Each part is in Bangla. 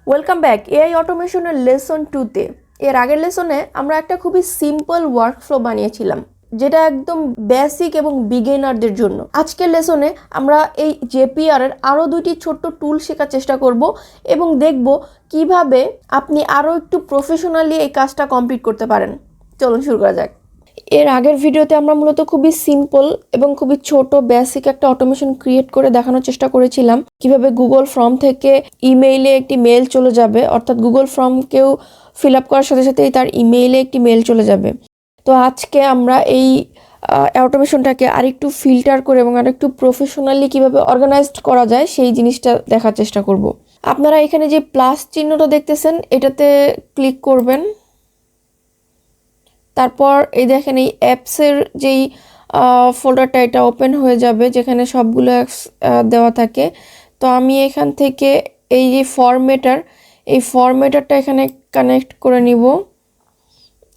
ওয়েলকাম ব্যাক এআই অটোমেশনের লেসন 2-তে। এর আগের লেসনে আমরা একটা খুবই সিম্পল ওয়ার্কফ্লো বানিয়েছিলাম, যেটা একদম বেসিক এবং বিগিনারদের জন্য। আজকের লেসনে আমরা এই জেপিআর এর আরও দুইটি ছোট্ট টুল শেখার চেষ্টা করব এবং দেখব কিভাবে আপনি আরও একটু প্রফেশনালি এই কাজটা কমপ্লিট করতে পারেন। চলুন শুরু করা যাক। এর আগের ভিডিওতে আমরা মূলত খুবই সিম্পল এবং খুবই ছোট বেসিক একটা অটোমেশন ক্রিয়েট করে দেখানোর চেষ্টা করেছিলাম কিভাবে গুগল ফর্ম থেকে ইমেইলে একটি মেল চলে যাবে, অর্থাৎ গুগল ফর্ম কেউ ফিল আপ করার সাথে সাথেই তার ইমেইলে একটি মেল চলে যাবে। তো আজকে আমরা এই অটোমেশনটাকে আরেকটু ফিল্টার করে এবং আরেকটু প্রফেশনালি কিভাবে অর্গানাইজড করা যায় সেই জিনিসটা দেখার চেষ্টা করব। আপনারা এখানে যে প্লাস চিহ্নটা দেখতেছেন এটাতে ক্লিক করবেন। তারপর এই দেখেন এই অ্যাপসের যেই ফোল্ডারটা এটা ওপেন হয়ে যাবে, যেখানে সবগুলো অ্যাপস দেওয়া থাকে। তো আমি এখান থেকে এই যে ফরম্যাটারটা এখানে কানেক্ট করে নিব।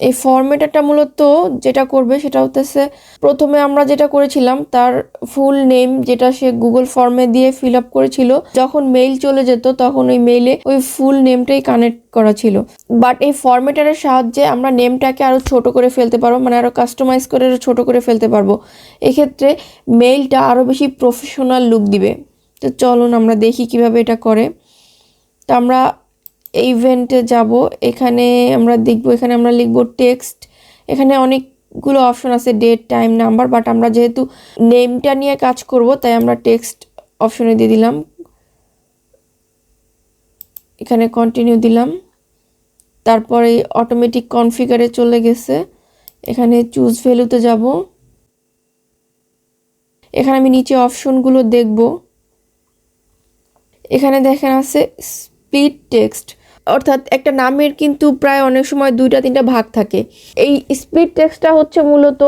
এই ফরম্যাটারটা মূলত যেটা করবে সেটা হচ্ছে, প্রথমে আমরা যেটা করেছিলাম তার ফুল নেম যেটা সে গুগল ফর্মে দিয়ে ফিল আপ করেছিল, যখন মেইল চলে যেত তখন ওই মেইলে ওই ফুল নেমটাই কানেক্ট করা ছিল। বাট এই ফরম্যাটারের সাহায্যে আমরা নেমটাকে আরও ছোট করে ফেলতে পারবো, মানে আরও কাস্টমাইজ করে আরও ছোট করে ফেলতে পারবো। এক্ষেত্রে মেইলটা আরও বেশি প্রফেশনাল লুক দিবে। তো চলুন আমরা দেখি কিভাবে এটা করে। তো আমরা এই ইভেন্টে যাব, এখানে আমরা দেখব, এখানে আমরা লিখব টেক্সট। এখানে অনেকগুলো অপশন আছে, ডেট, টাইম, নাম্বার, বাট আমরা যেহেতু নেমটা নিয়ে কাজ করব তাই আমরা টেক্সট অপশনে দিয়ে দিলাম। এখানে কন্টিনিউ দিলাম। তারপরে অটোমেটিক কনফিগারে চলে গেছে, এখানে চুজ ভ্যালুতে যাব। এখানে আমি নিচে অপশনগুলো দেখব। এখানে দেখেন আছে স্প্লিট টেক্সট, অর্থাৎ একটা নামের কিন্তু প্রায় অনেক সময় 2-3টা ভাগ থাকে। এই স্প্লিট টেক্সটটা হচ্ছে মূলত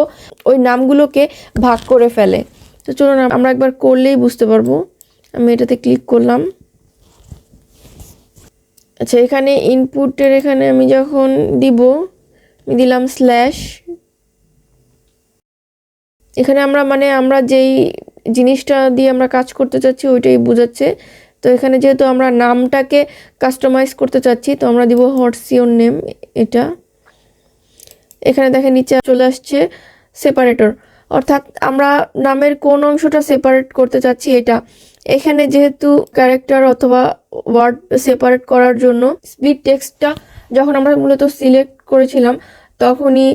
ওই নামগুলোকে ভাগ করে ফেলে। তো চলুন আমরা একবার করলেই বুঝতে পারবো। আমি এটাতে ক্লিক করলাম। আচ্ছা, এখানে ইনপুটের এখানে আমি যখন দিব, আমি দিলাম স্ল্যাশ। এখানে আমরা যেই জিনিসটা দিয়ে আমরা কাজ করতে চাচ্ছি ওইটাই বোঝাচ্ছে। তো এখানে যেহেতু আমরা নামটাকে কাস্টমাইজ করতে চাচ্ছি তো আমরা দিব হোয়াটস ইওর নেম। এটা এখানে দেখেন নিচে চলে আসছে সেপারেটর, অর্থাৎ আমরা নামের কোন অংশটা সেপারেট করতে চাচ্ছি এটা। এখানে যেহেতু ক্যারেক্টার অথবা ওয়ার্ড সেপারেট করার জন্য স্প্লিট টেক্সটটা যখন আমরা মূলত সিলেক্ট করেছিলাম তখনই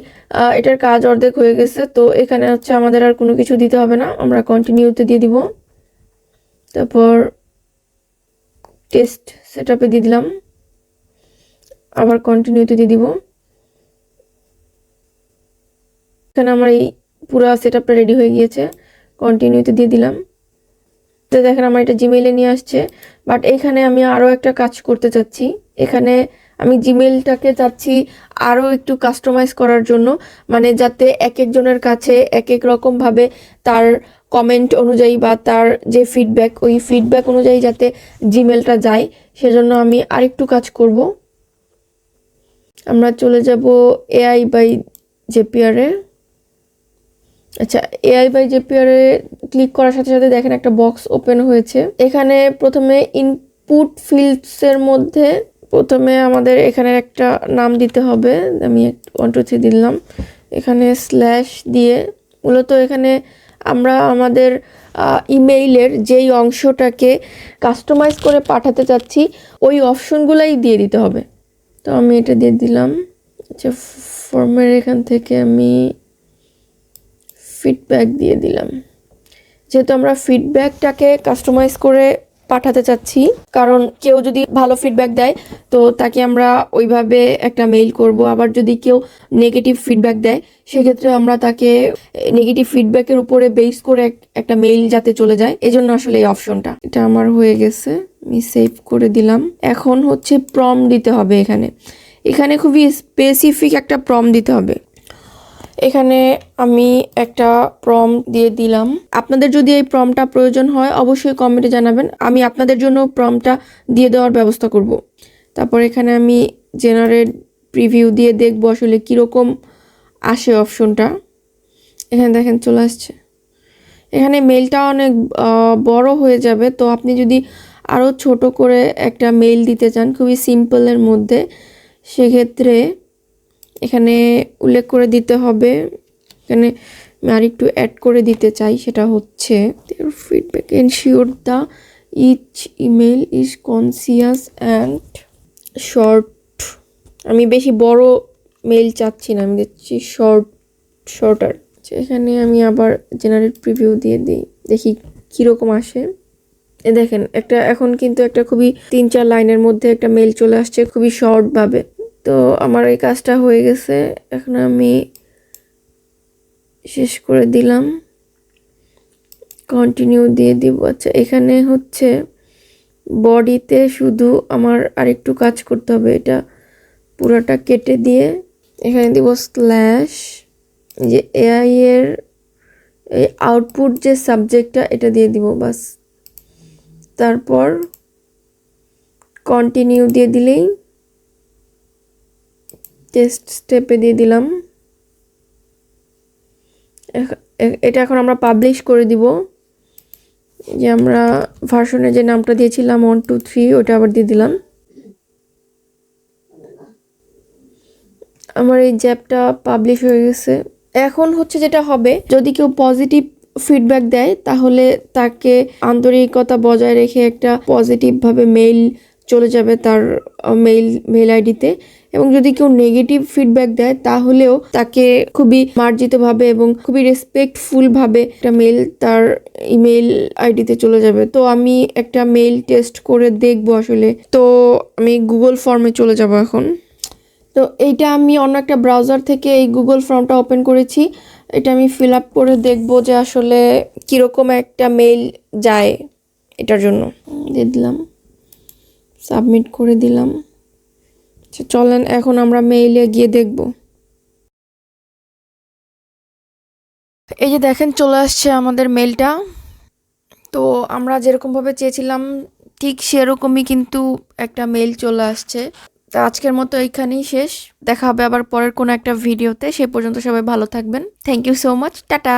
এটার কাজ অর্ধেক হয়ে গেছে। তো এখানে হচ্ছে আমাদের আর কোনো কিছু দিতে হবে না, আমরা কন্টিনিউতে দিয়ে দিব। তারপর টেস্ট সেটআপে দিয়ে দিলাম, আবার কন্টিনিউতে দিয়ে দিব। এখানে আমার এই পুরো সেটআপটা রেডি হয়ে গিয়েছে, কন্টিনিউতে দিয়ে দিলাম। তো দেখেন আমার এটা জিমেইলে নিয়ে আসছে। বাট এখানে আমি আরও একটা কাজ করতে চাচ্ছি। এখানে আমি জিমেইলটাকে চাচ্ছি আরও একটু কাস্টমাইজ করার জন্য, মানে যাতে এক একজনের কাছে এক এক রকমভাবে তার কমেন্ট অনুযায়ী বা তার যে ফিডব্যাক ওই ফিডব্যাক অনুযায়ী যাতে জিমেইলটা যায়, সেজন্য আমি আরেকটু কাজ করব। আমরা চলে যাব এআই বাই জেপিআরে। আচ্ছা, এআই বাই জেপিআরে ক্লিক করার সাথে সাথে দেখেন একটা বক্স ওপেন হয়েছে। এখানে প্রথমে ইনপুট ফিল্ডসের মধ্যে প্রথমে আমাদের এখানে একটা নাম দিতে হবে। আমি 1 2 3 দিলাম। এখানে স্ল্যাশ দিয়ে মূলত এখানে আমরা আমাদের ইমেইলের যেই অংশটাকে কাস্টমাইজ করে পাঠাতে চাচ্ছি ওই অপশনগুলাই দিয়ে দিতে হবে। তো আমি এটা দিয়ে দিলাম। আচ্ছা, ফর্মের এখান থেকে আমি ফিডব্যাক দিয়ে দিলাম, যেহেতু আমরা ফিডব্যাকটাকে কাস্টমাইজ করে পাঠাতে চাচ্ছি, কারণ কেউ যদি ভালো ফিডব্যাক দেয় তো তাকে আমরা ওইভাবে একটা মেইল করব। আবার যদি কেউ নেগেটিভ ফিডব্যাক দেয় সেক্ষেত্রে আমরা তাকে নেগেটিভ ফিডব্যাকের উপরে বেস করে একটা মেইল যাতে চলে যায়, এজন্য আসলে এই অপশনটা। এটা আমার হয়ে গেছে, আমি সেভ করে দিলাম। এখন হচ্ছে প্রম্পট দিতে হবে। এখানে খুবই স্পেসিফিক একটা প্রম্পট দিতে হবে। এখানে আমি একটা প্রম্পট দিয়ে দিলাম। আপনাদের যদি এই প্রম্পটটা প্রয়োজন হয় অবশ্যই কমেন্টে জানাবেন, আমি আপনাদের জন্য প্রম্পটটা দিয়ে দেওয়ার ব্যবস্থা করব। তারপর এখানে আমি জেনারেট প্রিভিউ দিয়ে দেখব আসলে কীরকম আসে অপশনটা। এখানে দেখেন চলে আসছে। এখানে মেলটা অনেক বড় হয়ে যাবে, তো আপনি যদি আরও ছোট করে একটা মেইল দিতে চান খুবই সিম্পলের মধ্যে, সেক্ষেত্রে এখানে উল্লেখ করে দিতে হবে। এখানে আমি আরেকটু অ্যাড করে দিতে চাই, সেটা হচ্ছে feedback ensure the each email is concise and short. আমি বেশি বড় মেইল চাচ্ছি না, আমি দিচ্ছি শর্টার। এখানে আমি আবার জেনারেট প্রিভিউ দিয়ে দিই, দেখি কীরকম আসে। দেখেন এখন কিন্তু একটা খুবই 3-4 লাইনের মধ্যে একটা মেইল চলে আসছে খুবই শর্টভাবে। তো আমার এই কাজটা হয়ে গেছে, এখন আমি শেষ করে দিলাম, কন্টিনিউ দিয়ে দিব। আচ্ছা, এখানে হচ্ছে বডিতে শুধু আমার আরেকটু কাজ করতে হবে, এটা পুরোটা কেটে দিয়ে এখানে দিব স্ল্যাশ, যে এআই এর এই আউটপুট যে সাবজেক্টটা এটা দিয়ে দিব বাস। তারপর কন্টিনিউ দিয়ে দিলেই টেস্ট স্টেপে দিয়ে দিলাম। এটা এখন আমরা পাবলিশ করে দিব, যে আমরা ভার্সনে যে নামটা দিয়েছিলাম 1 2 3 ওটা আবার দিয়ে দিলাম। আমার এই জ্যাপটা পাবলিশ হয়ে গেছে। এখন হচ্ছে যেটা হবে, যদি কেউ পজিটিভ ফিডব্যাক দেয় তাহলে তাকে আন্তরিকতা বজায় রেখে একটা পজিটিভভাবে মেইল চলে যাবে তার মেইল আইডিতে, এবং যদি কেউ নেগেটিভ ফিডব্যাক দেয় তাহলেও তাকে খুবই মার্জিতভাবে এবং খুবই রেসপেক্টফুলভাবে একটা মেইল তার ইমেইল আইডিতে চলে যাবে। তো আমি একটা মেইল টেস্ট করে দেখব আসলে। তো আমি গুগল ফর্মে চলে যাব এখন। তো এইটা আমি অন্য একটা ব্রাউজার থেকে এই গুগল ফর্মটা ওপেন করেছি, এটা আমি ফিল আপ করে দেখব যে আসলে কীরকম একটা মেইল যায়। এটার জন্য দিয়ে দিলাম, সাবমিট করে দিলাম। আচ্ছা চলেন এখন আমরা মেইলে গিয়ে দেখব। এই যে দেখেন চলে আসছে আমাদের মেইলটা। তো আমরা যেরকমভাবে চেয়েছিলাম ঠিক সেরকমই কিন্তু একটা মেইল চলে আসছে। তো আজকের মতো এইখানেই শেষ, দেখা হবে আবার পরের কোনো একটা ভিডিওতে। সে পর্যন্ত সবাই ভালো থাকবেন। Thank you so much, tata.